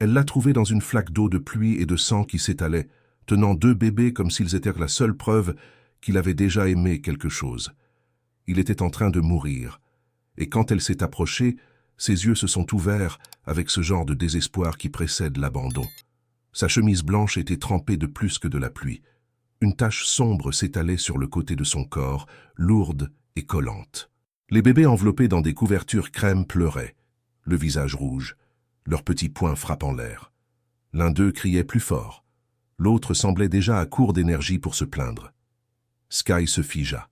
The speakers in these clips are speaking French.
Elle l'a trouvé dans une flaque d'eau de pluie et de sang qui s'étalait, tenant 2 bébés comme s'ils étaient la seule preuve qu'il avait déjà aimé quelque chose. Il était en train de mourir, et quand elle s'est approchée, ses yeux se sont ouverts avec ce genre de désespoir qui précède l'abandon. Sa chemise blanche était trempée de plus que de la pluie. Une tache sombre s'étalait sur le côté de son corps, lourde et collante. Les bébés enveloppés dans des couvertures crème pleuraient, le visage rouge, leurs petits poings frappant l'air. L'un d'eux criait plus fort. L'autre semblait déjà à court d'énergie pour se plaindre. Sky se figea.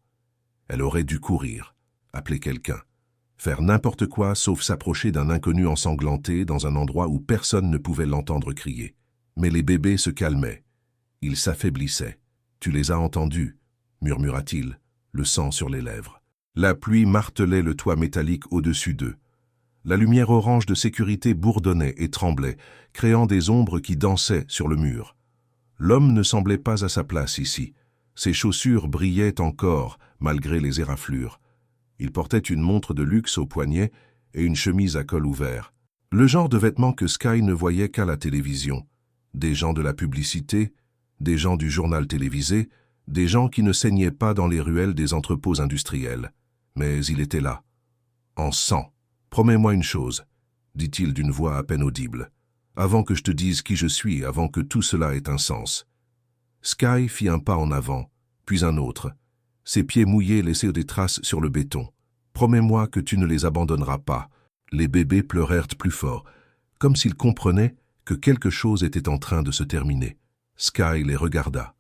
Elle aurait dû courir, appeler quelqu'un, faire n'importe quoi sauf s'approcher d'un inconnu ensanglanté dans un endroit où personne ne pouvait l'entendre crier. Mais les bébés se calmaient. Ils s'affaiblissaient. « Tu les as entendus » murmura-t-il, le sang sur les lèvres. La pluie martelait le toit métallique au-dessus d'eux. La lumière orange de sécurité bourdonnait et tremblait, créant des ombres qui dansaient sur le mur. L'homme ne semblait pas à sa place ici. Ses chaussures brillaient encore, malgré les éraflures. Il portait une montre de luxe au poignet et une chemise à col ouvert. Le genre de vêtements que Sky ne voyait qu'à la télévision. Des gens de la publicité, des gens du journal télévisé, des gens qui ne saignaient pas dans les ruelles des entrepôts industriels. Mais il était là, en sang. « Promets-moi une chose, » dit-il d'une voix à peine audible, « avant que je te dise qui je suis, avant que tout cela ait un sens. » Sky fit un pas en avant, puis un autre. Ses pieds mouillés laissaient des traces sur le béton. « Promets-moi que tu ne les abandonneras pas. » Les bébés pleurèrent plus fort, comme s'ils comprenaient que quelque chose était en train de se terminer. Sky les regarda.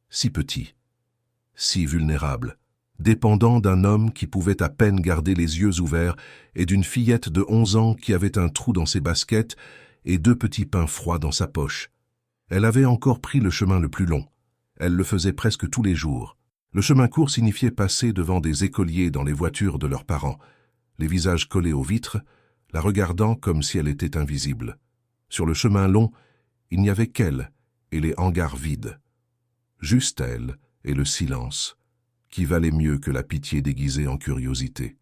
Si petit, si vulnérable, dépendant d'un homme qui pouvait à peine garder les yeux ouverts et d'une fillette de 11 ans qui avait un trou dans ses baskets et 2 petits pains froids dans sa poche. Elle avait encore pris le chemin le plus long. Elle le faisait presque tous les jours. Le chemin court signifiait passer devant des écoliers dans les voitures de leurs parents, les visages collés aux vitres, la regardant comme si elle était invisible. Sur le chemin long, il n'y avait qu'elle et les hangars vides. Juste elle et le silence, qui valait mieux que la pitié déguisée en curiosité.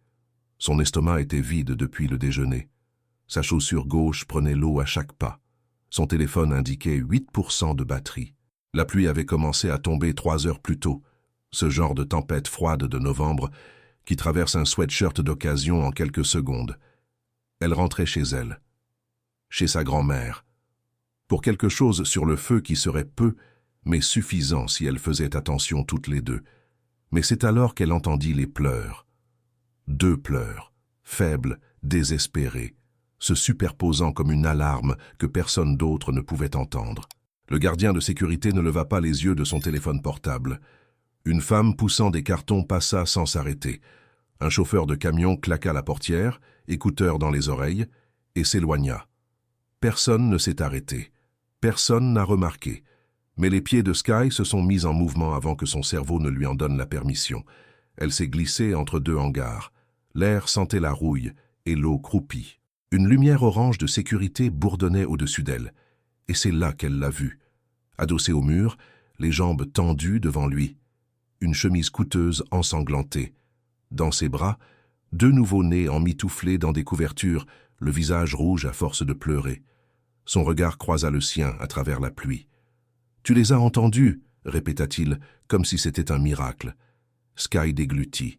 Son estomac était vide depuis le déjeuner. Sa chaussure gauche prenait l'eau à chaque pas. Son téléphone indiquait 8% de batterie. La pluie avait commencé à tomber 3 heures plus tôt, ce genre de tempête froide de novembre qui traverse un sweatshirt d'occasion en quelques secondes. Elle rentrait chez elle, chez sa grand-mère, pour quelque chose sur le feu qui serait peu, mais suffisant si elles faisaient attention toutes les deux. Mais c'est alors qu'elle entendit les pleurs. 2 pleurs, faibles, désespérés, se superposant comme une alarme que personne d'autre ne pouvait entendre. Le gardien de sécurité ne leva pas les yeux de son téléphone portable. Une femme poussant des cartons passa sans s'arrêter. Un chauffeur de camion claqua la portière, écouteurs dans les oreilles, et s'éloigna. Personne ne s'est arrêté. Personne n'a remarqué. Mais les pieds de Sky se sont mis en mouvement avant que son cerveau ne lui en donne la permission. Elle s'est glissée entre 2 hangars. L'air sentait la rouille et l'eau croupie. Une lumière orange de sécurité bourdonnait au-dessus d'elle. Et c'est là qu'elle l'a vue. Adossée au mur, les jambes tendues devant lui. Une chemise coûteuse ensanglantée. Dans ses bras, 2 nouveau-nés emmitouflés dans des couvertures, le visage rouge à force de pleurer. Son regard croisa le sien à travers la pluie. « Tu les as entendus » répéta-t-il, comme si c'était un miracle. Sky déglutit.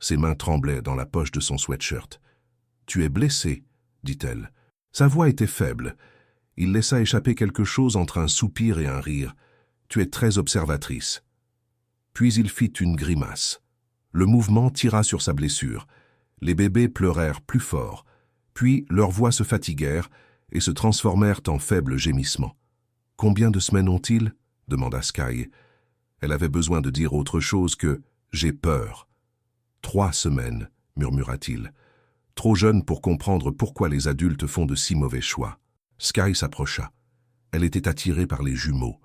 Ses mains tremblaient dans la poche de son sweatshirt. « Tu es blessé » dit-elle. Sa voix était faible. Il laissa échapper quelque chose entre un soupir et un rire. « Tu es très observatrice. » Puis il fit une grimace. Le mouvement tira sur sa blessure. Les bébés pleurèrent plus fort. Puis leurs voix se fatiguèrent et se transformèrent en faibles gémissements. « Combien de semaines ont-ils » demanda Sky. Elle avait besoin de dire autre chose que « j'ai peur ». « 3 semaines » murmura-t-il. Trop jeune pour comprendre pourquoi les adultes font de si mauvais choix. Sky s'approcha. Elle était attirée par les jumeaux,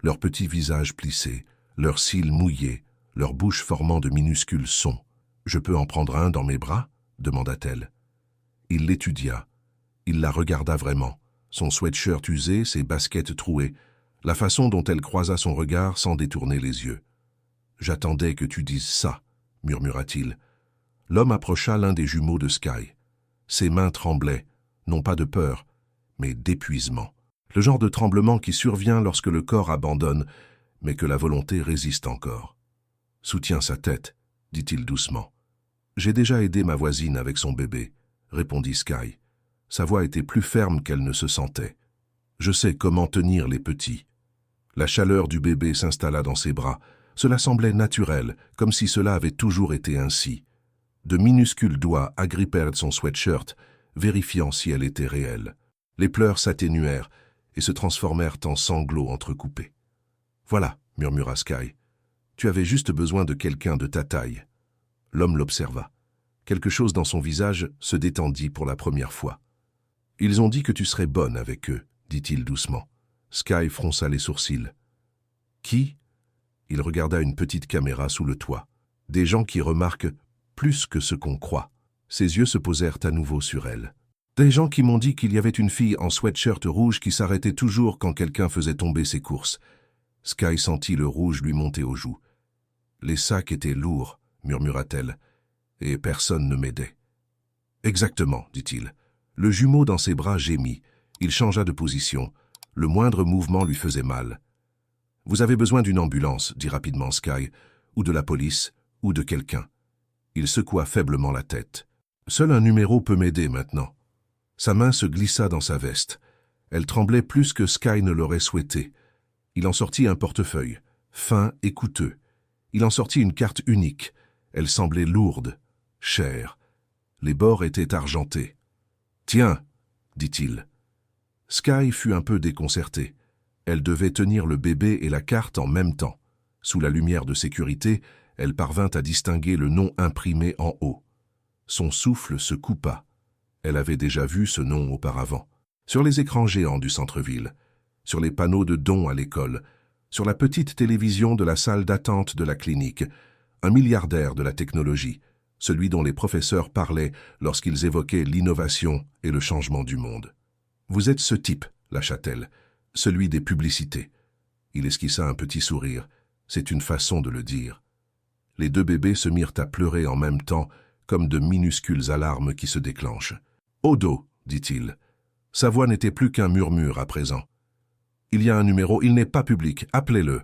leurs petits visages plissés, leurs cils mouillés, leurs bouches formant de minuscules sons. « Je peux en prendre un dans mes bras » demanda-t-elle. Il l'étudia. Il la regarda vraiment. Son sweatshirt usé, ses baskets trouées, la façon dont elle croisa son regard sans détourner les yeux. « J'attendais que tu dises ça » murmura-t-il. L'homme approcha l'un des jumeaux de Sky. Ses mains tremblaient, non pas de peur, mais d'épuisement. Le genre de tremblement qui survient lorsque le corps abandonne, mais que la volonté résiste encore. « Soutiens sa tête, dit-il doucement. « J'ai déjà aidé ma voisine avec son bébé, répondit Sky. Sa voix était plus ferme qu'elle ne se sentait. Je sais comment tenir les petits. La chaleur du bébé s'installa dans ses bras. Cela semblait naturel, comme si cela avait toujours été ainsi. De minuscules doigts agrippèrent son sweatshirt, vérifiant si elle était réelle. Les pleurs s'atténuèrent et se transformèrent en sanglots entrecoupés. « Voilà, murmura Sky. Tu avais juste besoin de quelqu'un de ta taille. » L'homme l'observa. Quelque chose dans son visage se détendit pour la première fois. « Ils ont dit que tu serais bonne avec eux, dit-il doucement. » Sky fronça les sourcils. « Qui ?» Il regarda une petite caméra sous le toit. « Des gens qui remarquent plus que ce qu'on croit. » Ses yeux se posèrent à nouveau sur elle. « Des gens qui m'ont dit qu'il y avait une fille en sweatshirt rouge qui s'arrêtait toujours quand quelqu'un faisait tomber ses courses. » Sky sentit le rouge lui monter aux joues. « Les sacs étaient lourds, » murmura-t-elle, « et personne ne m'aidait. »« Exactement, » dit-il. Le jumeau dans ses bras gémit. Il changea de position. Le moindre mouvement lui faisait mal. « Vous avez besoin d'une ambulance, » dit rapidement Sky, « ou de la police, ou de quelqu'un. » Il secoua faiblement la tête. « Seul un numéro peut m'aider maintenant. » Sa main se glissa dans sa veste. Elle tremblait plus que Sky ne l'aurait souhaité. Il en sortit un portefeuille, fin et coûteux. Il en sortit une carte unique. Elle semblait lourde, chère. Les bords étaient argentés. « Tiens, » dit-il. Sky fut un peu déconcertée. Elle devait tenir le bébé et la carte en même temps. Sous la lumière de sécurité, elle parvint à distinguer le nom imprimé en haut. Son souffle se coupa. Elle avait déjà vu ce nom auparavant. Sur les écrans géants du centre-ville, sur les panneaux de dons à l'école, sur la petite télévision de la salle d'attente de la clinique, un milliardaire de la technologie, celui dont les professeurs parlaient lorsqu'ils évoquaient l'innovation et le changement du monde. « Vous êtes ce type, » lâcha-t-elle, « celui des publicités. » Il esquissa un petit sourire. C'est une façon de le dire. Les deux bébés se mirent à pleurer en même temps, comme de minuscules alarmes qui se déclenchent. « Odo, » dit-il. Sa voix n'était plus qu'un murmure à présent. « Il y a un numéro, il n'est pas public, appelez-le.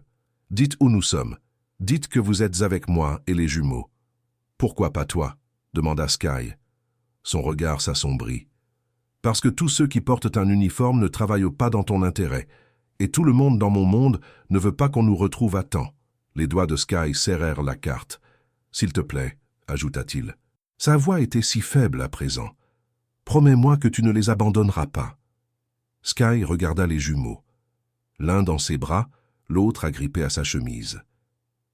Dites où nous sommes. Dites que vous êtes avec moi et les jumeaux. »« Pourquoi pas toi ?» demanda Sky. Son regard s'assombrit. « Parce que tous ceux qui portent un uniforme ne travaillent pas dans ton intérêt, et tout le monde dans mon monde ne veut pas qu'on nous retrouve à temps. » Les doigts de Sky serrèrent la carte. « S'il te plaît, » ajouta-t-il. Sa voix était si faible à présent. « Promets-moi que tu ne les abandonneras pas. » Sky regarda les jumeaux. L'un dans ses bras, l'autre agrippé à sa chemise.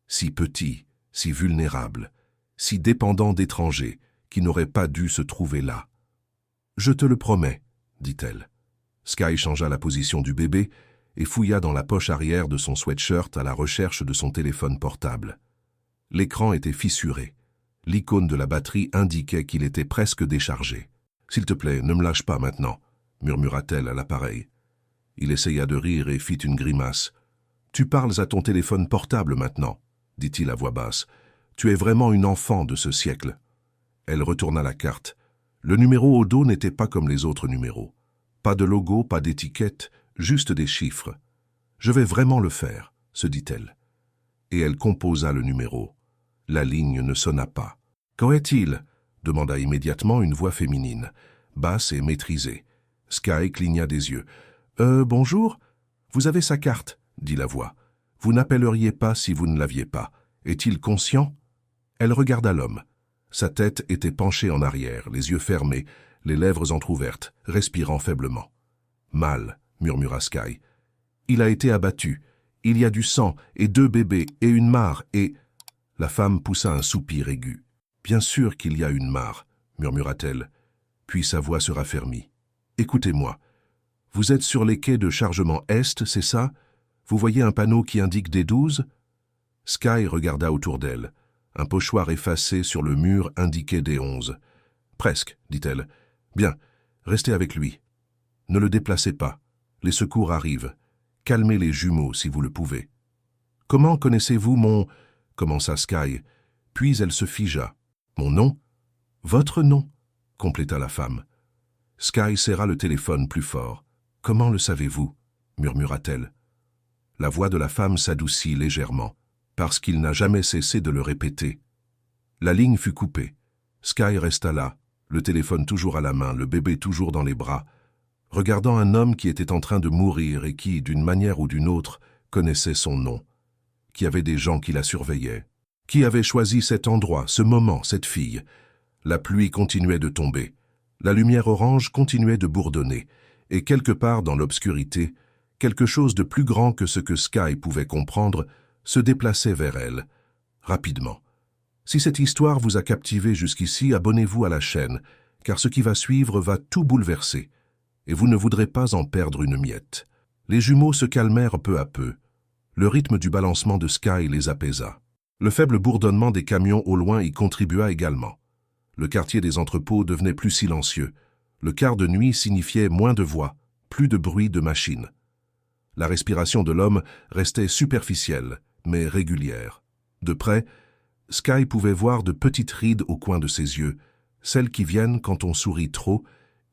Si petit, si vulnérable, si dépendant d'étrangers qui n'auraient pas dû se trouver là. « Je te le promets, » dit-elle. Sky changea la position du bébé et fouilla dans la poche arrière de son sweatshirt à la recherche de son téléphone portable. L'écran était fissuré. L'icône de la batterie indiquait qu'il était presque déchargé. « S'il te plaît, ne me lâche pas maintenant, » murmura-t-elle à l'appareil. Il essaya de rire et fit une grimace. « Tu parles à ton téléphone portable maintenant, » dit-il à voix basse. « Tu es vraiment une enfant de ce siècle. » Elle retourna la carte. Le numéro au dos n'était pas comme les autres numéros. Pas de logo, pas d'étiquette, juste des chiffres. « Je vais vraiment le faire, » se dit-elle. Et elle composa le numéro. La ligne ne sonna pas. « Qu'en est-il » demanda immédiatement une voix féminine, basse et maîtrisée. Sky cligna des yeux. « Bonjour ? Vous avez sa carte, » dit la voix. « Vous n'appelleriez pas si vous ne l'aviez pas. Est-il conscient ?» Elle regarda l'homme. Sa tête était penchée en arrière, les yeux fermés, les lèvres entr'ouvertes, respirant faiblement. « Mal, » murmura Sky. « Il a été abattu. Il y a du sang, et 2 bébés, et une mare, et... » La femme poussa un soupir aigu. « Bien sûr qu'il y a une mare, » murmura-t-elle. Puis sa voix se raffermit. « Écoutez-moi. Vous êtes sur les quais de chargement Est, c'est ça? Vous voyez un panneau qui indique D12 ?» Sky regarda autour d'elle. Un pochoir effacé sur le mur indiquait D11. « Presque, » dit-elle. « Bien, restez avec lui. Ne le déplacez pas. Les secours arrivent. Calmez les jumeaux si vous le pouvez. »« Comment connaissez-vous mon... » commença Sky. Puis elle se figea. « Mon nom ?»« Votre nom » compléta la femme. Sky serra le téléphone plus fort. Comment le savez-vous » murmura-t-elle. La voix de la femme s'adoucit légèrement, parce qu'il n'a jamais cessé de le répéter. La ligne fut coupée. Sky resta là, le téléphone toujours à la main, le bébé toujours dans les bras, regardant un homme qui était en train de mourir et qui, d'une manière ou d'une autre, connaissait son nom, qui avait des gens qui la surveillaient, qui avait choisi cet endroit, ce moment, cette fille. La pluie continuait de tomber, la lumière orange continuait de bourdonner, et quelque part dans l'obscurité, quelque chose de plus grand que ce que Sky pouvait comprendre se déplaçait vers elle, rapidement. Si cette histoire vous a captivé jusqu'ici, abonnez-vous à la chaîne, car ce qui va suivre va tout bouleverser, et vous ne voudrez pas en perdre une miette. Les jumeaux se calmèrent peu à peu. Le rythme du balancement de Sky les apaisa. Le faible bourdonnement des camions au loin y contribua également. Le quartier des entrepôts devenait plus silencieux. Le quart de nuit signifiait moins de voix, plus de bruit de machines. La respiration de l'homme restait superficielle, mais régulière. De près, Sky pouvait voir de petites rides au coin de ses yeux, celles qui viennent quand on sourit trop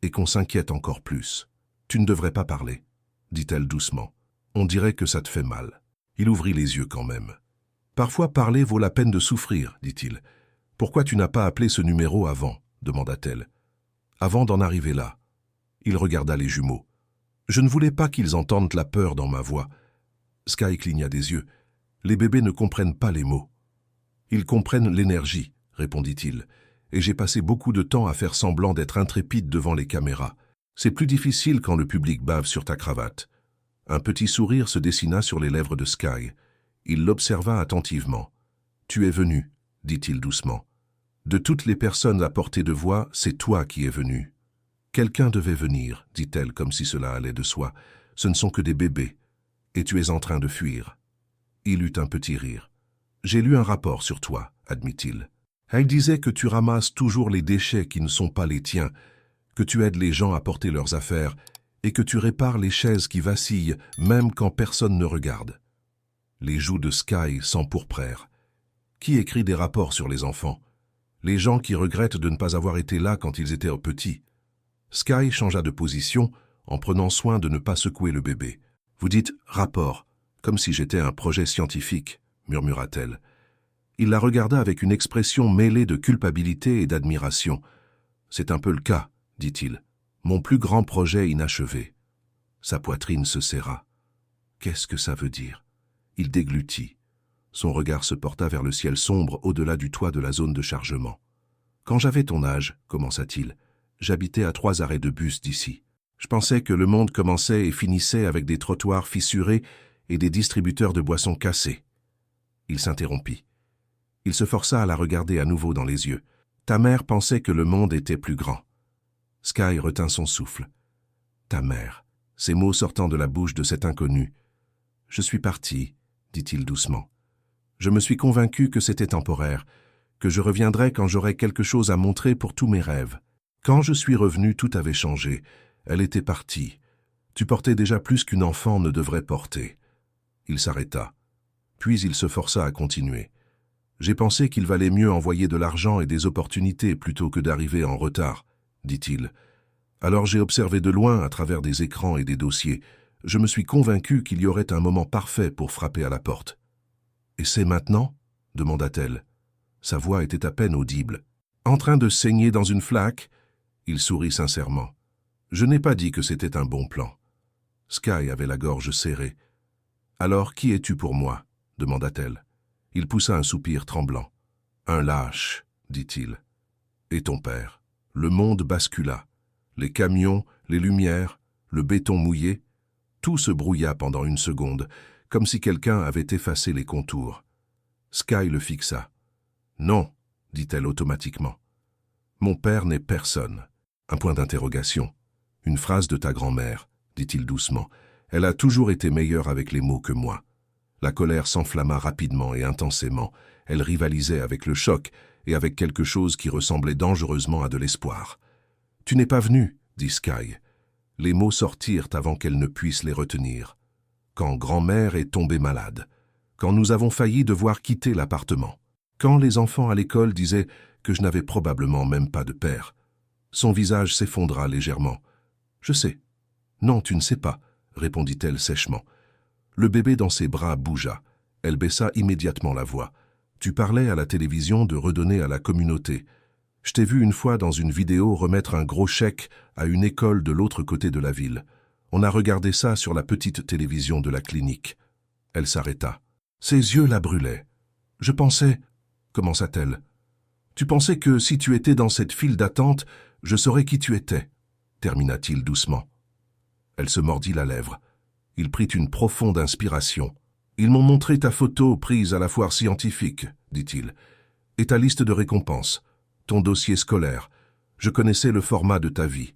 et qu'on s'inquiète encore plus. « Tu ne devrais pas parler », dit-elle doucement. « On dirait que ça te fait mal. » Il ouvrit les yeux quand même. « Parfois parler vaut la peine de souffrir, dit-il. « Pourquoi tu n'as pas appelé ce numéro avant ?» demanda-t-elle. « Avant d'en arriver là. » Il regarda les jumeaux. « Je ne voulais pas qu'ils entendent la peur dans ma voix. » Sky cligna des yeux. « Les bébés ne comprennent pas les mots. »« Ils comprennent l'énergie, » répondit-il, « et j'ai passé beaucoup de temps à faire semblant d'être intrépide devant les caméras. C'est plus difficile quand le public bave sur ta cravate. » Un petit sourire se dessina sur les lèvres de Sky. Il l'observa attentivement. « Tu es venu, » dit-il doucement. « De toutes les personnes à portée de voix, c'est toi qui es venu. »« Quelqu'un devait venir, » dit-elle comme si cela allait de soi. « Ce ne sont que des bébés. Et tu es en train de fuir. » Il eut un petit rire. « J'ai lu un rapport sur toi, » admit-il. « Elle disait que tu ramasses toujours les déchets qui ne sont pas les tiens, que tu aides les gens à porter leurs affaires et que tu répares les chaises qui vacillent même quand personne ne regarde. » Les joues de Sky s'empourprèrent. Qui écrit des rapports sur les enfants? Les gens qui regrettent de ne pas avoir été là quand ils étaient petits. Sky changea de position en prenant soin de ne pas secouer le bébé. « Vous dites « rapport », comme si j'étais un projet scientifique, murmura-t-elle. Il la regarda avec une expression mêlée de culpabilité et d'admiration. « C'est un peu le cas, » dit-il. « Mon plus grand projet inachevé. » Sa poitrine se serra. « Qu'est-ce que ça veut dire ?» Il déglutit. Son regard se porta vers le ciel sombre au-delà du toit de la zone de chargement. « Quand j'avais ton âge, » commença-t-il, « j'habitais à 3 arrêts de bus d'ici. Je pensais que le monde commençait et finissait avec des trottoirs fissurés et des distributeurs de boissons cassés. » Il s'interrompit. Il se força à la regarder à nouveau dans les yeux. « Ta mère pensait que le monde était plus grand. » Sky retint son souffle. « Ta mère » ces mots sortant de la bouche de cet inconnu. « Je suis parti, » dit-il doucement. « Je me suis convaincu que c'était temporaire, que je reviendrais quand j'aurais quelque chose à montrer pour tous mes rêves. Quand je suis revenu, tout avait changé. Elle était partie. Tu portais déjà plus qu'une enfant ne devrait porter. » Il s'arrêta. Puis il se força à continuer. « J'ai pensé qu'il valait mieux envoyer de l'argent et des opportunités plutôt que d'arriver en retard, » dit-il. « Alors j'ai observé de loin à travers des écrans et des dossiers. Je me suis convaincu qu'il y aurait un moment parfait pour frapper à la porte. »« Et c'est maintenant ?» demanda-t-elle. Sa voix était à peine audible. « En train de saigner dans une flaque ?» Il sourit sincèrement. « Je n'ai pas dit que c'était un bon plan. » Sky avait la gorge serrée. « Alors, qui es-tu pour moi ?» demanda-t-elle. Il poussa un soupir tremblant. « Un lâche, » dit-il. « Et ton père ?» Le monde bascula. Les camions, les lumières, le béton mouillé, tout se brouilla pendant une seconde, comme si quelqu'un avait effacé les contours. Sky le fixa. « Non, » dit-elle automatiquement. « Mon père n'est personne. » Un point d'interrogation. « Une phrase de ta grand-mère, » dit-il doucement. « Elle a toujours été meilleure avec les mots que moi. » La colère s'enflamma rapidement et intensément. Elle rivalisait avec le choc et avec quelque chose qui ressemblait dangereusement à de l'espoir. « Tu n'es pas venu, » dit Sky. Les mots sortirent avant qu'elle ne puisse les retenir. « Quand grand-mère est tombée malade. Quand nous avons failli devoir quitter l'appartement. Quand les enfants à l'école disaient que je n'avais probablement même pas de père. » Son visage s'effondra légèrement. « Je sais. Non, tu ne sais pas, répondit-elle sèchement. Le bébé dans ses bras bougea. Elle baissa immédiatement la voix. Tu parlais à la télévision de redonner à la communauté. Je t'ai vu une fois dans une vidéo remettre un gros chèque à une école de l'autre côté de la ville. On a regardé ça sur la petite télévision de la clinique. Elle s'arrêta. Ses yeux la brûlaient. Je pensais, commença-t-elle. Tu pensais que si tu étais dans cette file d'attente, je saurais qui tu étais, termina-t-il doucement. Elle se mordit la lèvre. Il prit une profonde inspiration. Ils m'ont montré ta photo prise à la foire scientifique, dit-il, et ta liste de récompenses, ton dossier scolaire. Je connaissais le format de ta vie,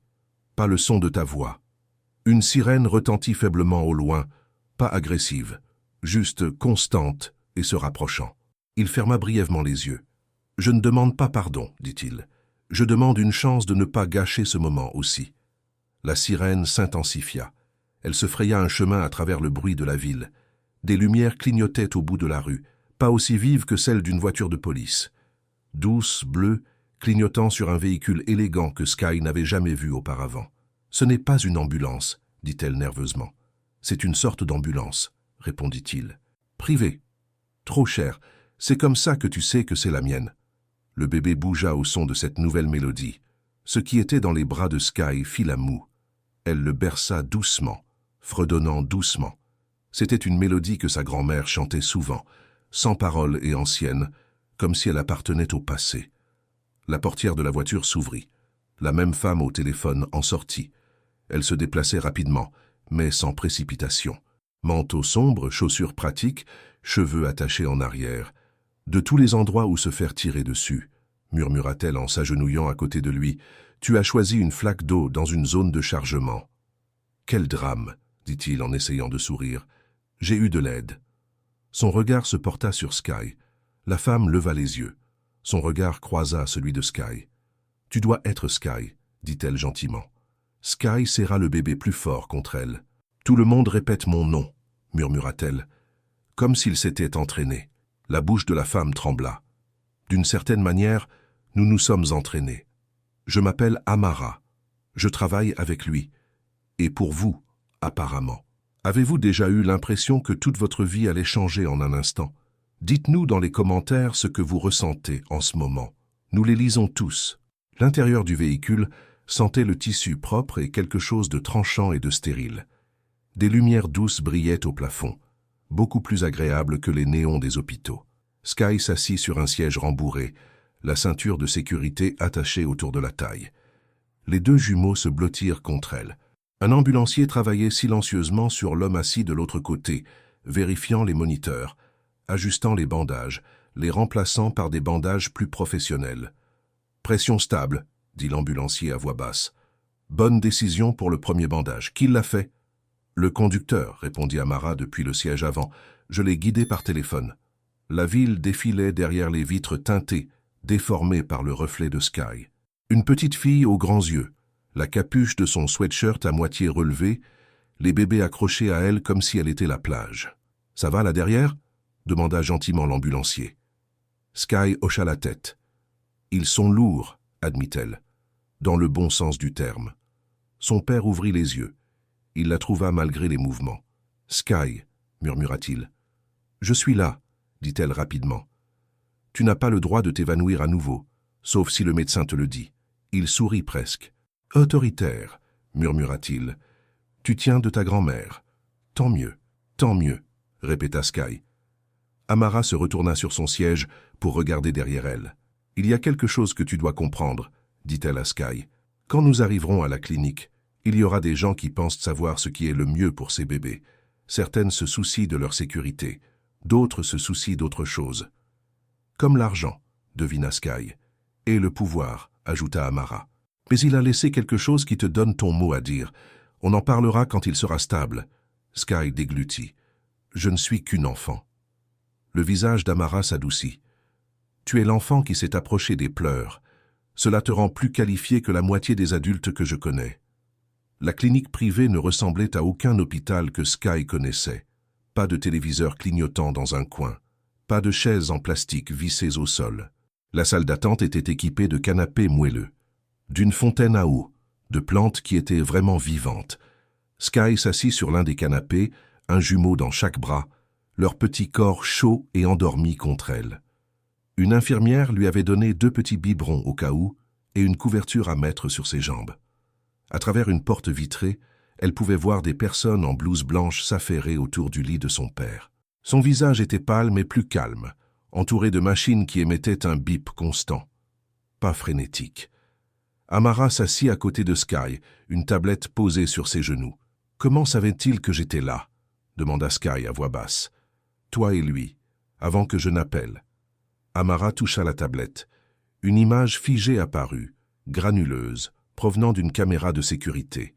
pas le son de ta voix. Une sirène retentit faiblement au loin, pas agressive, juste constante et se rapprochant. Il ferma brièvement les yeux. « Je ne demande pas pardon, dit-il. Je demande une chance de ne pas gâcher ce moment aussi. » La sirène s'intensifia. Elle se fraya un chemin à travers le bruit de la ville. Des lumières clignotaient au bout de la rue, pas aussi vives que celles d'une voiture de police. Douce, bleue, clignotant sur un véhicule élégant que Sky n'avait jamais vu auparavant. « Ce n'est pas une ambulance, dit-elle nerveusement. « C'est une sorte d'ambulance, répondit-il. « Privée. Trop cher. C'est comme ça que tu sais que c'est la mienne. » Le bébé bougea au son de cette nouvelle mélodie. Ce qui était dans les bras de Sky fit la moue. Elle le berça doucement, fredonnant doucement. C'était une mélodie que sa grand-mère chantait souvent, sans paroles et ancienne, comme si elle appartenait au passé. La portière de la voiture s'ouvrit. La même femme au téléphone en sortit. Elle se déplaçait rapidement, mais sans précipitation. Manteau sombre, chaussures pratiques, cheveux attachés en arrière. De tous les endroits où se faire tirer dessus, murmura-t-elle en s'agenouillant à côté de lui, tu as choisi une flaque d'eau dans une zone de chargement. Quel drame, dit-il en essayant de sourire. J'ai eu de l'aide. Son regard se porta sur Sky. La femme leva les yeux. Son regard croisa celui de Sky. Tu dois être Sky, dit-elle gentiment. Sky serra le bébé plus fort contre elle. Tout le monde répète mon nom, murmura-t-elle, comme s'il s'était entraîné. La bouche de la femme trembla. D'une certaine manière, nous nous sommes entraînés. Je m'appelle Amara. Je travaille avec lui. Et pour vous, apparemment. Avez-vous déjà eu l'impression que toute votre vie allait changer en un instant? Dites-nous dans les commentaires ce que vous ressentez en ce moment. Nous les lisons tous. L'intérieur du véhicule sentait le tissu propre et quelque chose de tranchant et de stérile. Des lumières douces brillaient au plafond, beaucoup plus agréables que les néons des hôpitaux. Sky s'assit sur un siège rembourré, la ceinture de sécurité attachée autour de la taille. Les deux jumeaux se blottirent contre elle. Un ambulancier travaillait silencieusement sur l'homme assis de l'autre côté, vérifiant les moniteurs, ajustant les bandages, les remplaçant par des bandages plus professionnels. « Pression stable », dit l'ambulancier à voix basse. « Bonne décision pour le premier bandage. Qui l'a fait ?»« Le conducteur », répondit Amara depuis le siège avant. « Je l'ai guidé par téléphone. » La ville défilait derrière les vitres teintées, déformées par le reflet de Sky. Une petite fille aux grands yeux, la capuche de son sweatshirt à moitié relevée, les bébés accrochés à elle comme si elle était la plage. « Ça va là derrière ?» demanda gentiment l'ambulancier. Sky hocha la tête. « Ils sont lourds », admit-elle, dans le bon sens du terme. Son père ouvrit les yeux. Il la trouva malgré les mouvements. « Sky », murmura-t-il. « Je suis là », dit-elle rapidement. « Tu n'as pas le droit de t'évanouir à nouveau, sauf si le médecin te le dit. » Il sourit presque. « Autoritaire », murmura-t-il. « Tu tiens de ta grand-mère. »« Tant mieux, » répéta Sky. Amara se retourna sur son siège pour regarder derrière elle. « Il y a quelque chose que tu dois comprendre, » dit-elle à Sky. « Quand nous arriverons à la clinique, il y aura des gens qui pensent savoir ce qui est le mieux pour ces bébés. Certaines se soucient de leur sécurité, d'autres se soucient d'autre chose. Comme l'argent, devina Sky. Et le pouvoir, ajouta Amara. Mais il a laissé quelque chose qui te donne ton mot à dire. On en parlera quand il sera stable. Sky déglutit. Je ne suis qu'une enfant. Le visage d'Amara s'adoucit. Tu es l'enfant qui s'est approché des pleurs. Cela te rend plus qualifié que la moitié des adultes que je connais. La clinique privée ne ressemblait à aucun hôpital que Sky connaissait. Pas de téléviseur clignotant dans un coin. Pas de chaises en plastique vissées au sol. La salle d'attente était équipée de canapés moelleux. D'une fontaine à eau, de plantes qui étaient vraiment vivantes. Sky s'assit sur l'un des canapés, un jumeau dans chaque bras, leur petit corps chaud et endormi contre elle. Une infirmière lui avait donné 2 petits biberons au cas où et une couverture à mettre sur ses jambes. À travers une porte vitrée, elle pouvait voir des personnes en blouse blanche s'affairer autour du lit de son père. Son visage était pâle mais plus calme, entouré de machines qui émettaient un bip constant. Pas frénétique. Amara s'assit à côté de Sky, une tablette posée sur ses genoux. « Comment savait-il que j'étais là ?» demanda Sky à voix basse. « Toi et lui, avant que je n'appelle. » Amara toucha la tablette. Une image figée apparut, granuleuse, provenant d'une caméra de sécurité.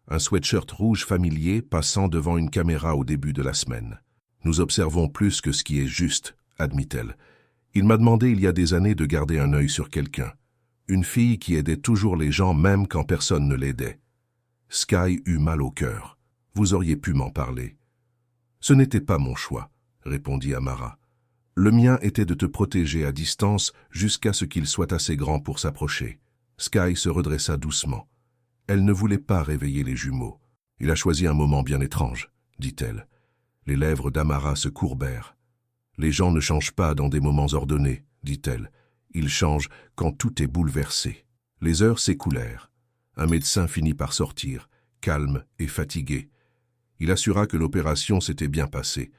Un sweatshirt rouge familier passant devant une caméra au début de la semaine. « Nous observons plus que ce qui est juste, » admit-elle. « Il m'a demandé il y a des années de garder un œil sur quelqu'un. Une fille qui aidait toujours les gens même quand personne ne l'aidait. » Sky eut mal au cœur. « Vous auriez pu m'en parler. »« Ce n'était pas mon choix, » répondit Amara. « Le mien était de te protéger à distance jusqu'à ce qu'il soit assez grand pour s'approcher. » Sky se redressa doucement. Elle ne voulait pas réveiller les jumeaux. « Il a choisi un moment bien étrange, » dit-elle. Les lèvres d'Amara se courbèrent. « Les gens ne changent pas dans des moments ordonnés, » dit-elle. « Ils changent quand tout est bouleversé. » Les heures s'écoulèrent. Un médecin finit par sortir, calme et fatigué. Il assura que l'opération s'était bien passée.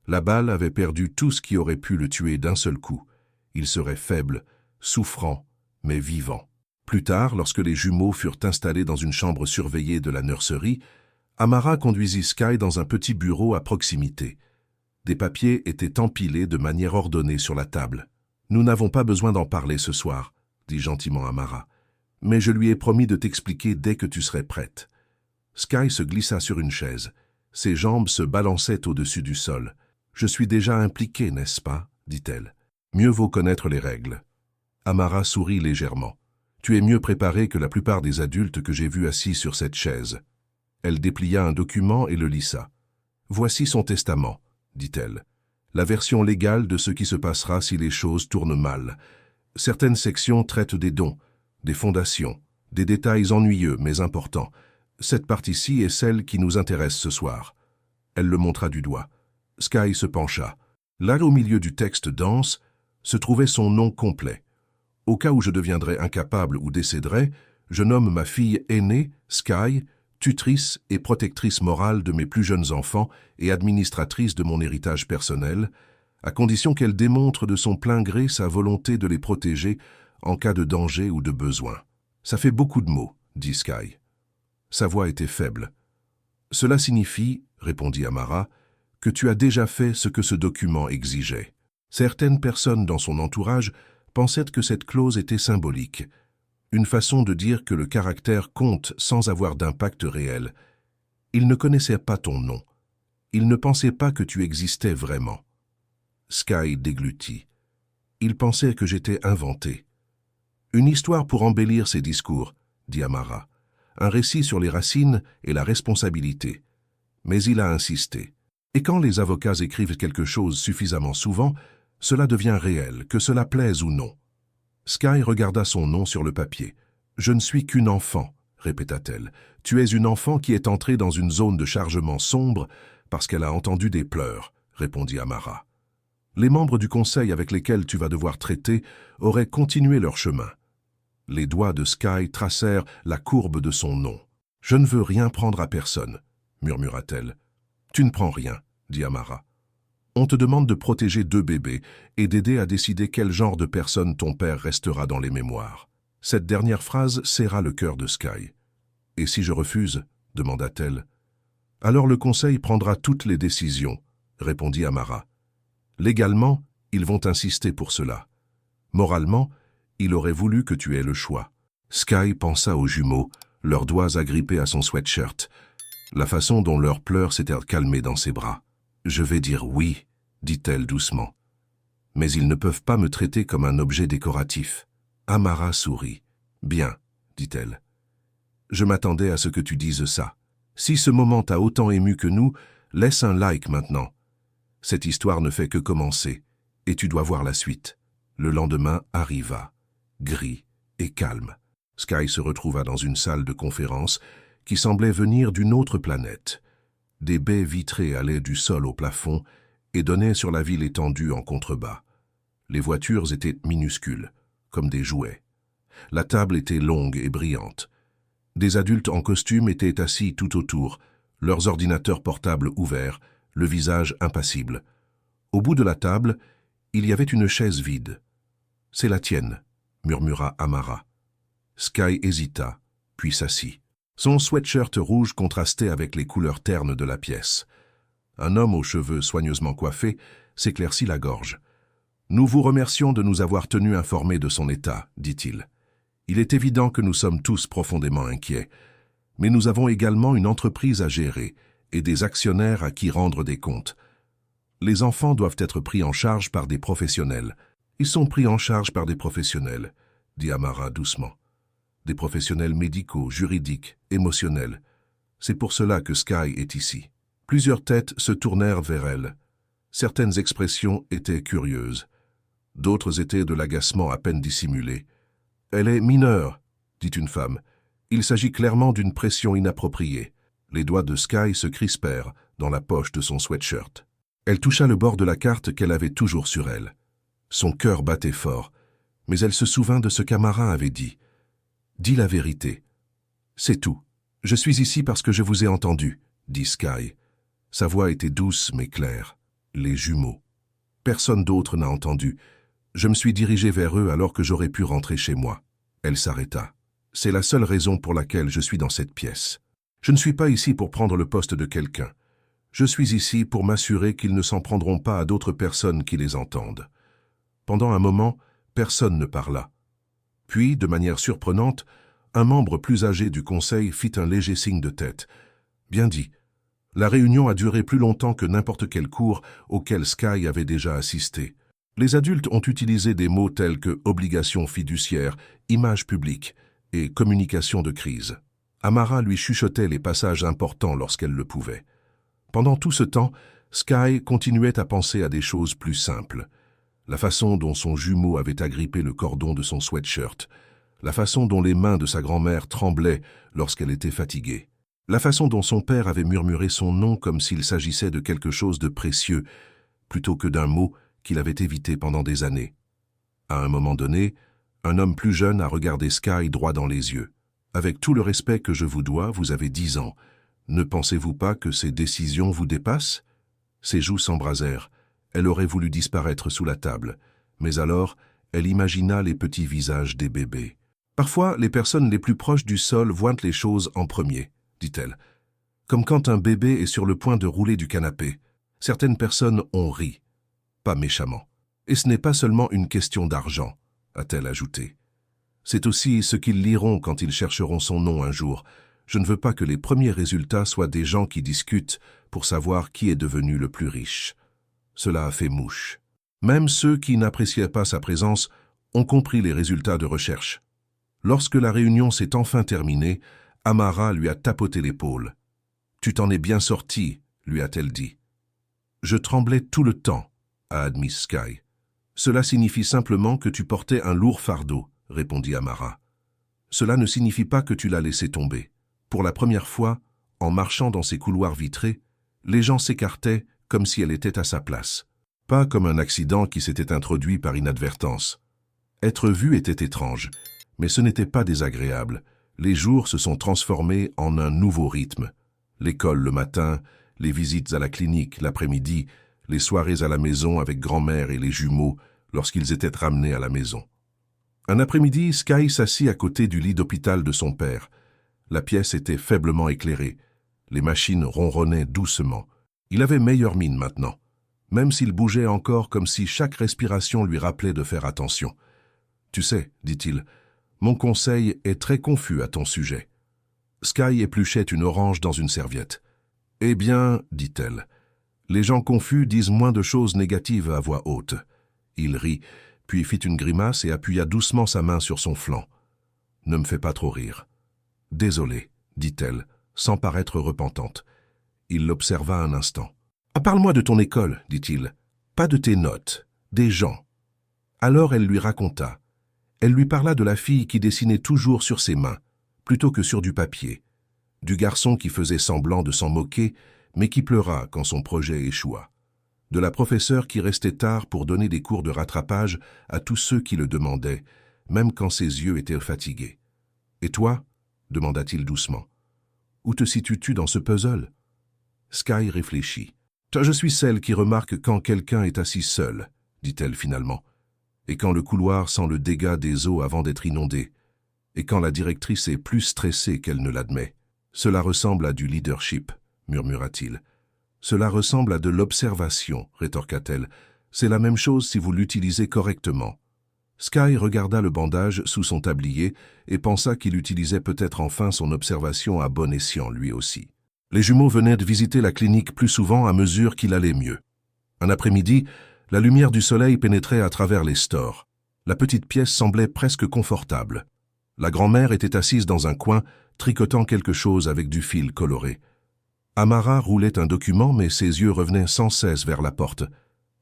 La balle avait perdu tout ce qui aurait pu le tuer d'un seul coup. Il serait faible, souffrant, mais vivant. Plus tard, lorsque les jumeaux furent installés dans une chambre surveillée de la nurserie, Amara conduisit Sky dans un petit bureau à proximité. Des papiers étaient empilés de manière ordonnée sur la table. « Nous n'avons pas besoin d'en parler ce soir, » dit gentiment Amara. « Mais je lui ai promis de t'expliquer dès que tu serais prête. » Sky se glissa sur une chaise. Ses jambes se balançaient au-dessus du sol. « Je suis déjà impliquée, n'est-ce pas ?» dit-elle. « Mieux vaut connaître les règles. » Amara sourit légèrement. « Tu es mieux préparé que la plupart des adultes que j'ai vus assis sur cette chaise. » Elle déplia un document et le lissa. « Voici son testament, » dit-elle. « La version légale de ce qui se passera si les choses tournent mal. Certaines sections traitent des dons, des fondations, des détails ennuyeux mais importants. Cette partie-ci est celle qui nous intéresse ce soir. » Elle le montra du doigt. Sky se pencha. Là, au milieu du texte dense, se trouvait son nom complet. « Au cas où je deviendrais incapable ou décéderais, je nomme ma fille aînée, Sky, tutrice et protectrice morale de mes plus jeunes enfants et administratrice de mon héritage personnel, à condition qu'elle démontre de son plein gré sa volonté de les protéger en cas de danger ou de besoin. » « Ça fait beaucoup de mots, » dit Sky. Sa voix était faible. « Cela signifie, » répondit Amara, « que tu as déjà fait ce que ce document exigeait. » Certaines personnes dans son entourage pensaient que cette clause était symbolique, une façon de dire que le caractère compte sans avoir d'impact réel. Ils ne connaissaient pas ton nom. Ils ne pensaient pas que tu existais vraiment. Sky déglutit. Ils pensaient que j'étais inventé. Une histoire pour embellir ses discours, dit Amara. Un récit sur les racines et la responsabilité. Mais il a insisté. Et quand les avocats écrivent quelque chose suffisamment souvent, cela devient réel, que cela plaise ou non. Sky regarda son nom sur le papier. « Je ne suis qu'une enfant, » répéta-t-elle. « Tu es une enfant qui est entrée dans une zone de chargement sombre parce qu'elle a entendu des pleurs, » répondit Amara. Les membres du conseil avec lesquels tu vas devoir traiter auraient continué leur chemin. Les doigts de Sky tracèrent la courbe de son nom. « Je ne veux rien prendre à personne, » murmura-t-elle. « Tu ne prends rien, » dit Amara. « On te demande de protéger 2 bébés et d'aider à décider quel genre de personne ton père restera dans les mémoires. » Cette dernière phrase serra le cœur de Sky. « Et si je refuse ?» demanda-t-elle. « Alors le conseil prendra toutes les décisions, » répondit Amara. « Légalement, ils vont insister pour cela. Moralement, il aurait voulu que tu aies le choix. » Sky pensa aux jumeaux, leurs doigts agrippés à son sweatshirt, la façon dont leurs pleurs s'étaient calmés dans ses bras. « Je vais dire oui, » dit-elle doucement. « Mais ils ne peuvent pas me traiter comme un objet décoratif. » Amara sourit. « Bien, » dit-elle. « Je m'attendais à ce que tu dises ça. Si ce moment t'a autant ému que nous, laisse un like maintenant. Cette histoire ne fait que commencer, et tu dois voir la suite. » Le lendemain arriva, gris et calme. Sky se retrouva dans une salle de conférence qui semblait venir d'une autre planète. Des baies vitrées allaient du sol au plafond et donnaient sur la ville étendue en contrebas. Les voitures étaient minuscules, comme des jouets. La table était longue et brillante. Des adultes en costume étaient assis tout autour, leurs ordinateurs portables ouverts, le visage impassible. Au bout de la table, il y avait une chaise vide. « C'est la tienne », murmura Amara. Sky hésita, puis s'assit. Son sweatshirt rouge contrastait avec les couleurs ternes de la pièce. Un homme aux cheveux soigneusement coiffés s'éclaircit la gorge. « Nous vous remercions de nous avoir tenus informés de son état, dit-il. Il est évident que nous sommes tous profondément inquiets, mais nous avons également une entreprise à gérer et des actionnaires à qui rendre des comptes. Les enfants doivent être pris en charge par des professionnels. Ils sont pris en charge par des professionnels, dit Amara doucement. Des professionnels médicaux, juridiques, émotionnels. C'est pour cela que Sky est ici. Plusieurs têtes se tournèrent vers elle. Certaines expressions étaient curieuses. D'autres étaient de l'agacement à peine dissimulé. « Elle est mineure, » dit une femme. « Il s'agit clairement d'une pression inappropriée. » Les doigts de Sky se crispèrent dans la poche de son sweatshirt. Elle toucha le bord de la carte qu'elle avait toujours sur elle. Son cœur battait fort, mais elle se souvint de ce qu'Amara avait dit. « Dis la vérité. »« C'est tout. Je suis ici parce que je vous ai entendu, » dit Sky. Sa voix était douce mais claire. Les jumeaux. Personne d'autre n'a entendu. Je me suis dirigé vers eux alors que j'aurais pu rentrer chez moi. Elle s'arrêta. C'est la seule raison pour laquelle je suis dans cette pièce. Je ne suis pas ici pour prendre le poste de quelqu'un. Je suis ici pour m'assurer qu'ils ne s'en prendront pas à d'autres personnes qui les entendent. Pendant un moment, personne ne parla. Puis, de manière surprenante, un membre plus âgé du conseil fit un léger signe de tête. Bien dit. La réunion a duré plus longtemps que n'importe quel cours auquel Sky avait déjà assisté. Les adultes ont utilisé des mots tels que obligation fiduciaire, image publique et communication de crise. Amara lui chuchotait les passages importants lorsqu'elle le pouvait. Pendant tout ce temps, Sky continuait à penser à des choses plus simples. La façon dont son jumeau avait agrippé le cordon de son sweatshirt, la façon dont les mains de sa grand-mère tremblaient lorsqu'elle était fatiguée, la façon dont son père avait murmuré son nom comme s'il s'agissait de quelque chose de précieux, plutôt que d'un mot qu'il avait évité pendant des années. À un moment donné, un homme plus jeune a regardé Sky droit dans les yeux. « Avec tout le respect que je vous dois, vous avez 10 ans. Ne pensez-vous pas que ces décisions vous dépassent ?» Ses joues s'embrasèrent. Elle aurait voulu disparaître sous la table, mais alors elle imagina les petits visages des bébés. « Parfois, les personnes les plus proches du sol voient les choses en premier, » dit-elle. « Comme quand un bébé est sur le point de rouler du canapé. Certaines personnes ont ri. Pas méchamment. Et ce n'est pas seulement une question d'argent, » a-t-elle ajouté. « C'est aussi ce qu'ils liront quand ils chercheront son nom un jour. Je ne veux pas que les premiers résultats soient des gens qui discutent pour savoir qui est devenu le plus riche. » Cela a fait mouche. Même ceux qui n'appréciaient pas sa présence ont compris les résultats de recherche. Lorsque la réunion s'est enfin terminée, Amara lui a tapoté l'épaule. « Tu t'en es bien sorti, » lui a-t-elle dit. « Je tremblais tout le temps, » a admis Sky. « Cela signifie simplement que tu portais un lourd fardeau, » répondit Amara. « Cela ne signifie pas que tu l'as laissé tomber. Pour la première fois, en marchant dans ces couloirs vitrés, les gens s'écartaient comme si elle était à sa place. Pas comme un accident qui s'était introduit par inadvertance. Être vu était étrange, mais ce n'était pas désagréable. Les jours se sont transformés en un nouveau rythme. L'école le matin, les visites à la clinique l'après-midi, les soirées à la maison avec grand-mère et les jumeaux lorsqu'ils étaient ramenés à la maison. Un après-midi, Sky s'assit à côté du lit d'hôpital de son père. La pièce était faiblement éclairée. Les machines ronronnaient doucement. Il avait meilleure mine maintenant, même s'il bougeait encore comme si chaque respiration lui rappelait de faire attention. « Tu sais, dit-il, mon conseil est très confus à ton sujet. » Sky épluchait une orange dans une serviette. « Eh bien, dit-elle, les gens confus disent moins de choses négatives à voix haute. » Il rit, puis fit une grimace et appuya doucement sa main sur son flanc. « Ne me fais pas trop rire. »« Désolé, dit-elle, sans paraître repentante. » Il l'observa un instant. « Ah, parle-moi de ton école, dit-il. Pas de tes notes, des gens. » Alors elle lui raconta. Elle lui parla de la fille qui dessinait toujours sur ses mains, plutôt que sur du papier. du garçon qui faisait semblant de s'en moquer, mais qui pleura quand son projet échoua, de la professeure qui restait tard pour donner des cours de rattrapage à tous ceux qui le demandaient, même quand ses yeux étaient fatigués. « Et toi ?» demanda-t-il doucement. « Où te situes-tu dans ce puzzle ?» Sky réfléchit. « Je suis celle qui remarque quand quelqu'un est assis seul, » dit-elle finalement, « et quand le couloir sent le dégât des eaux avant d'être inondé, et quand la directrice est plus stressée qu'elle ne l'admet. Cela ressemble à du leadership, murmura-t-il. Cela ressemble à de l'observation, rétorqua-t-elle. C'est la même chose si vous l'utilisez correctement. Sky regarda le bandage sous son tablier et pensa qu'il utilisait peut-être enfin son observation à bon escient lui aussi. Les jumeaux venaient de visiter la clinique plus souvent à mesure qu'il allait mieux. Un après-midi, la lumière du soleil pénétrait à travers les stores. La petite pièce semblait presque confortable. La grand-mère était assise dans un coin, tricotant quelque chose avec du fil coloré. Amara roulait un document, mais ses yeux revenaient sans cesse vers la porte.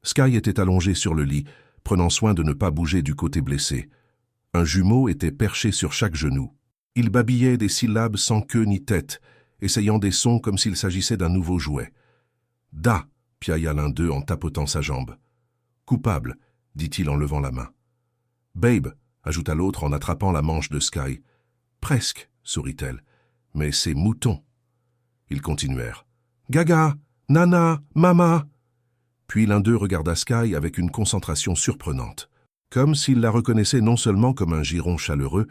Sky était allongé sur le lit, prenant soin de ne pas bouger du côté blessé. Un jumeau était perché sur chaque genou. Il babillait des syllabes sans queue ni tête, essayant des sons comme s'il s'agissait d'un nouveau jouet. « Da » piailla l'un d'eux en tapotant sa jambe. « Coupable » dit-il en levant la main. « Babe » ajouta l'autre en attrapant la manche de Sky. « Presque » sourit-elle, « mais c'est mouton. » Ils continuèrent. « Gaga, Nana, Mama » Puis l'un d'eux regarda Sky avec une concentration surprenante, comme s'il la reconnaissait non seulement comme un giron chaleureux,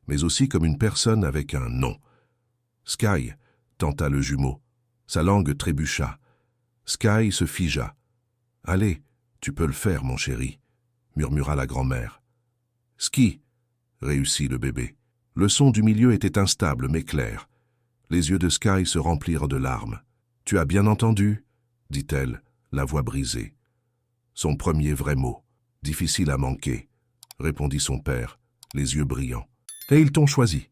mais aussi comme une personne avec un nom. « Sky » tenta le jumeau. Sa langue trébucha. Sky se figea. « Allez, tu peux le faire, mon chéri » murmura la grand-mère. « Ski » réussit le bébé. Le son du milieu était instable mais clair. Les yeux de Sky se remplirent de larmes. « Tu as bien entendu » dit-elle, la voix brisée. Son premier vrai mot. « Difficile à manquer » répondit son père, les yeux brillants. « Et ils t'ont choisi. »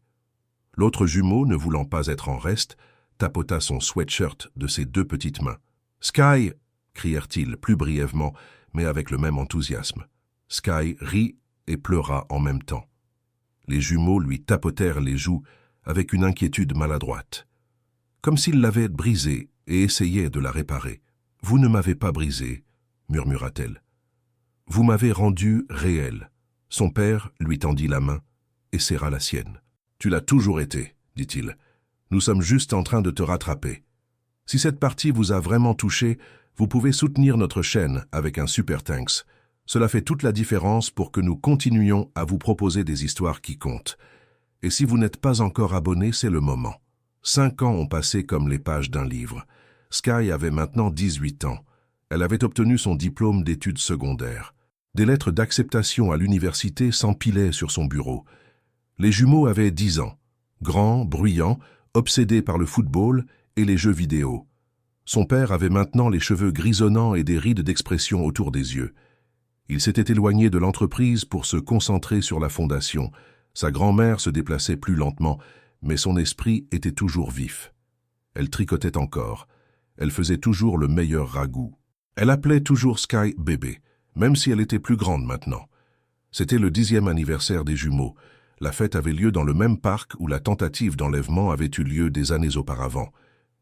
L'autre jumeau, ne voulant pas être en reste, tapota son sweatshirt de ses deux petites mains. « Sky » crièrent-ils plus brièvement, mais avec le même enthousiasme. Sky rit et pleura en même temps. Les jumeaux lui tapotèrent les joues avec une inquiétude maladroite, comme s'ils l'avaient brisée et essayaient de la réparer. « Vous ne m'avez pas brisée, » murmura-t-elle. « Vous m'avez rendue réelle. » Son père lui tendit la main et serra la sienne. « Tu l'as toujours été, » dit-il. « Nous sommes juste en train de te rattraper. Si cette partie vous a vraiment touché, vous pouvez soutenir notre chaîne avec un super thanks. Cela fait toute la différence pour que nous continuions à vous proposer des histoires qui comptent. Et si vous n'êtes pas encore abonné, c'est le moment. 5 ans ont passé comme les pages d'un livre. Sky avait maintenant 18 ans. Elle avait obtenu son diplôme d'études secondaires. Des lettres d'acceptation à l'université s'empilaient sur son bureau. Les jumeaux avaient 10 ans, grands, bruyants, obsédés par le football et les jeux vidéo. Son père avait maintenant les cheveux grisonnants et des rides d'expression autour des yeux. Il s'était éloigné de l'entreprise pour se concentrer sur la fondation. Sa grand-mère se déplaçait plus lentement, mais son esprit était toujours vif. Elle tricotait encore. Elle faisait toujours le meilleur ragoût. Elle appelait toujours Sky bébé, même si elle était plus grande maintenant. C'était le 10e anniversaire des jumeaux. La fête avait lieu dans le même parc où la tentative d'enlèvement avait eu lieu des années auparavant.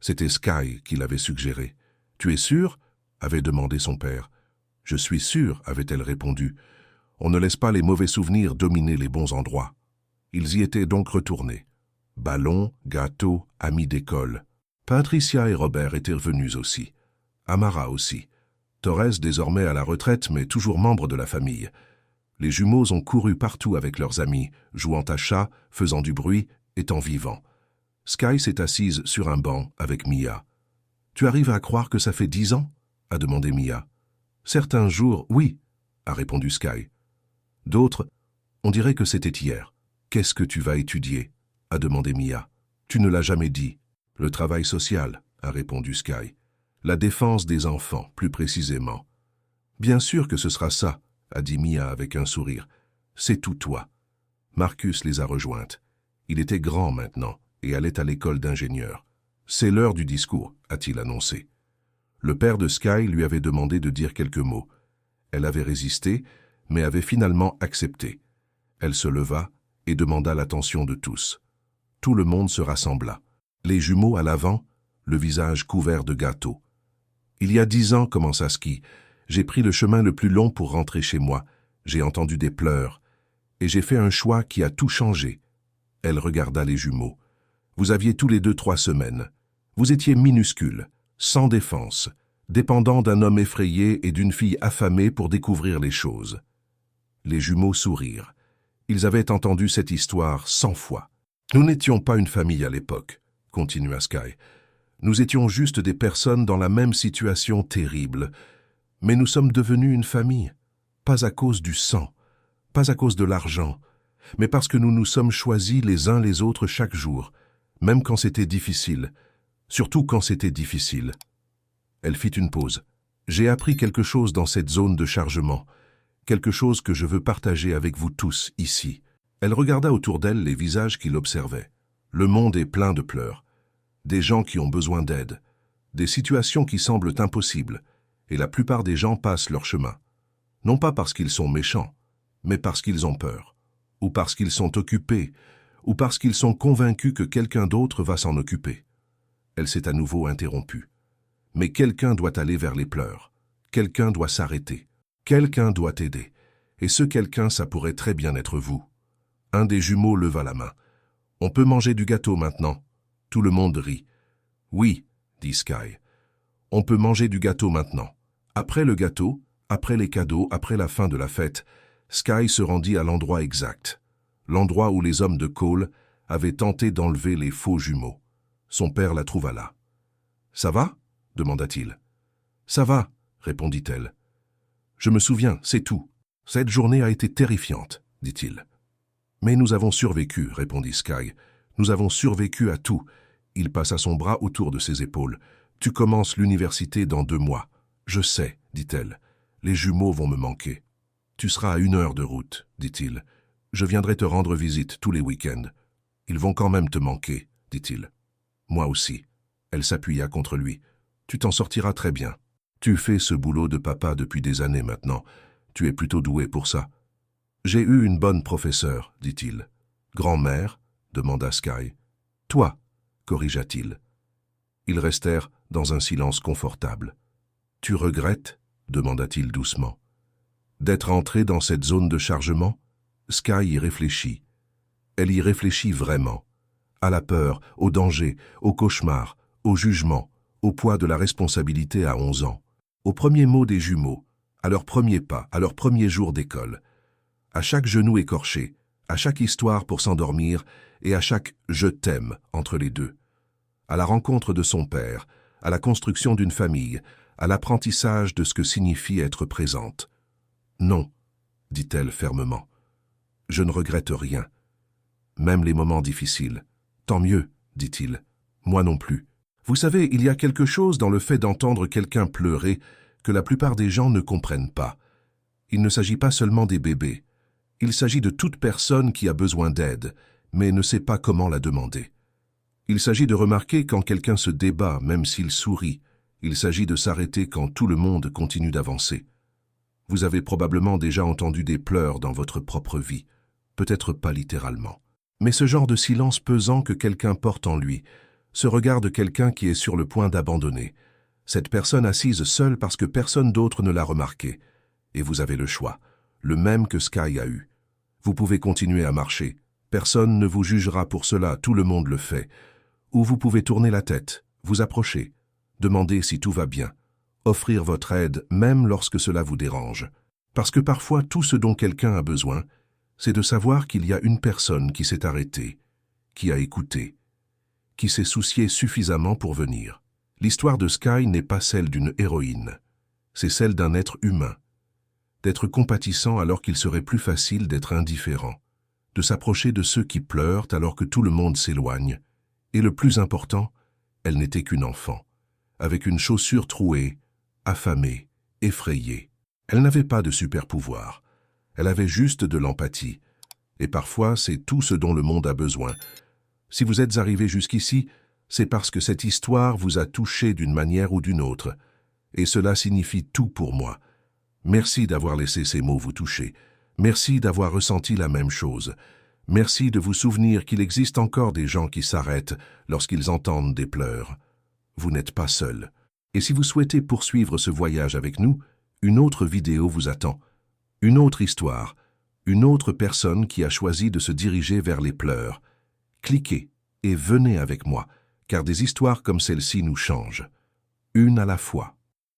C'était Sky qui l'avait suggéré. « Tu es sûr ?» avait demandé son père. « Je suis sûr » avait-elle répondu. On ne laisse pas les mauvais souvenirs dominer les bons endroits. Ils y étaient donc retournés. Ballons, gâteaux, amis d'école. Patricia et Robert étaient revenus aussi. Amara aussi. Torres désormais à la retraite, mais toujours membre de la famille. Les jumeaux ont couru partout avec leurs amis, jouant à chat, faisant du bruit, étant vivants. Sky s'est assise sur un banc avec Mia. « Tu arrives à croire que ça fait 10 ans ?» a demandé Mia. « Certains jours, oui, » a répondu Sky. D'autres, on dirait que c'était hier. « Qu'est-ce que tu vas étudier ?» a demandé Mia. « Tu ne l'as jamais dit. »« Le travail social, » a répondu Sky. « La défense des enfants, plus précisément. »« Bien sûr que ce sera ça, » a dit Mia avec un sourire. « C'est tout toi. » Marcus les a rejointes. Il était grand maintenant et allait à l'école d'ingénieur. « C'est l'heure du discours, » a-t-il annoncé. Le père de Sky lui avait demandé de dire quelques mots. Elle avait résisté, mais avait finalement accepté. Elle se leva et demanda l'attention de tous. Tout le monde se rassembla. Les jumeaux à l'avant, le visage couvert de gâteaux. Il y a 10 ans, commença Sky, j'ai pris le chemin le plus long pour rentrer chez moi. J'ai entendu des pleurs. Et j'ai fait un choix qui a tout changé. Elle regarda les jumeaux. Vous aviez tous les deux 3 semaines. Vous étiez minuscules, sans défense, dépendant d'un homme effrayé et d'une fille affamée pour découvrir les choses. Les jumeaux sourirent. Ils avaient entendu cette histoire 100 fois. Nous n'étions pas une famille à l'époque, continua Sky. Nous étions juste des personnes dans la même situation terrible. Mais nous sommes devenus une famille, pas à cause du sang, pas à cause de l'argent, mais parce que nous nous sommes choisis les uns les autres chaque jour, même quand c'était difficile, surtout quand c'était difficile. Elle fit une pause. J'ai appris quelque chose dans cette zone de chargement, quelque chose que je veux partager avec vous tous ici. Elle regarda autour d'elle les visages qui l'observaient. Le monde est plein de pleurs, des gens qui ont besoin d'aide, des situations qui semblent impossibles, et la plupart des gens passent leur chemin. Non pas parce qu'ils sont méchants, mais parce qu'ils ont peur, ou parce qu'ils sont occupés, ou parce qu'ils sont convaincus que quelqu'un d'autre va s'en occuper. Elle s'est à nouveau interrompue. Mais quelqu'un doit aller vers les pleurs. Quelqu'un doit s'arrêter. Quelqu'un doit aider. Et ce quelqu'un, ça pourrait très bien être vous. Un des jumeaux leva la main. On peut manger du gâteau maintenant. Tout le monde rit. Oui, dit Sky. On peut manger du gâteau maintenant. Après le gâteau, après les cadeaux, après la fin de la fête, Sky se rendit à l'endroit exact. L'endroit où les hommes de Cole avaient tenté d'enlever les faux jumeaux. Son père la trouva là. « Ça va ?» demanda-t-il. « Ça va », répondit-elle. « Je me souviens, c'est tout. Cette journée a été terrifiante, dit-il. « Mais nous avons survécu, répondit Sky. Nous avons survécu à tout. » Il passa son bras autour de ses épaules. « Tu commences l'université dans 2 mois. »« Je sais, dit-elle. Les jumeaux vont me manquer. »« Tu seras à 1 heure de route, dit-il. Je viendrai te rendre visite tous les week-ends. Ils vont quand même te manquer, dit-il. Moi aussi. Elle s'appuya contre lui. Tu t'en sortiras très bien. Tu fais ce boulot de papa depuis des années maintenant. Tu es plutôt doué pour ça. J'ai eu une bonne professeure, dit-il. Grand-mère, demanda Sky. Toi, corrigea-t-il. Ils restèrent dans un silence confortable. Tu regrettes, demanda-t-il doucement. D'être entré dans cette zone de chargement? Sky y réfléchit. Elle y réfléchit vraiment. À la peur, au danger, au cauchemar, au jugement, au poids de la responsabilité à 11 ans, aux premiers mots des jumeaux, à leurs premiers pas, à leurs premiers jours d'école, à chaque genou écorché, à chaque histoire pour s'endormir et à chaque « je t'aime » entre les deux, à la rencontre de son père, à la construction d'une famille, à l'apprentissage de ce que signifie être présente. « Non », dit-elle fermement, « je ne regrette rien, même les moments difficiles. Tant mieux, dit-il, moi non plus. Vous savez, il y a quelque chose dans le fait d'entendre quelqu'un pleurer que la plupart des gens ne comprennent pas. Il ne s'agit pas seulement des bébés. Il s'agit de toute personne qui a besoin d'aide, mais ne sait pas comment la demander. Il s'agit de remarquer quand quelqu'un se débat, même s'il sourit. Il s'agit de s'arrêter quand tout le monde continue d'avancer. Vous avez probablement déjà entendu des pleurs dans votre propre vie, peut-être pas littéralement. Mais ce genre de silence pesant que quelqu'un porte en lui, ce regard de quelqu'un qui est sur le point d'abandonner, cette personne assise seule parce que personne d'autre ne l'a remarqué. Et vous avez le choix, le même que Sky a eu. Vous pouvez continuer à marcher, personne ne vous jugera pour cela, tout le monde le fait. Ou vous pouvez tourner la tête, vous approcher, demander si tout va bien, offrir votre aide même lorsque cela vous dérange. Parce que parfois tout ce dont quelqu'un a besoin, c'est de savoir qu'il y a une personne qui s'est arrêtée, qui a écouté, qui s'est souciée suffisamment pour venir. L'histoire de Sky n'est pas celle d'une héroïne, c'est celle d'un être humain, d'être compatissant alors qu'il serait plus facile d'être indifférent, de s'approcher de ceux qui pleurent alors que tout le monde s'éloigne. Et le plus important, elle n'était qu'une enfant, avec une chaussure trouée, affamée, effrayée. Elle n'avait pas de super-pouvoir. Elle avait juste de l'empathie. Et parfois, c'est tout ce dont le monde a besoin. Si vous êtes arrivé jusqu'ici, c'est parce que cette histoire vous a touché d'une manière ou d'une autre. Et cela signifie tout pour moi. Merci d'avoir laissé ces mots vous toucher. Merci d'avoir ressenti la même chose. Merci de vous souvenir qu'il existe encore des gens qui s'arrêtent lorsqu'ils entendent des pleurs. Vous n'êtes pas seul. Et si vous souhaitez poursuivre ce voyage avec nous, une autre vidéo vous attend. Une autre histoire, une autre personne qui a choisi de se diriger vers les pleurs. Cliquez et venez avec moi, car des histoires comme celle-ci nous changent. Une à la fois.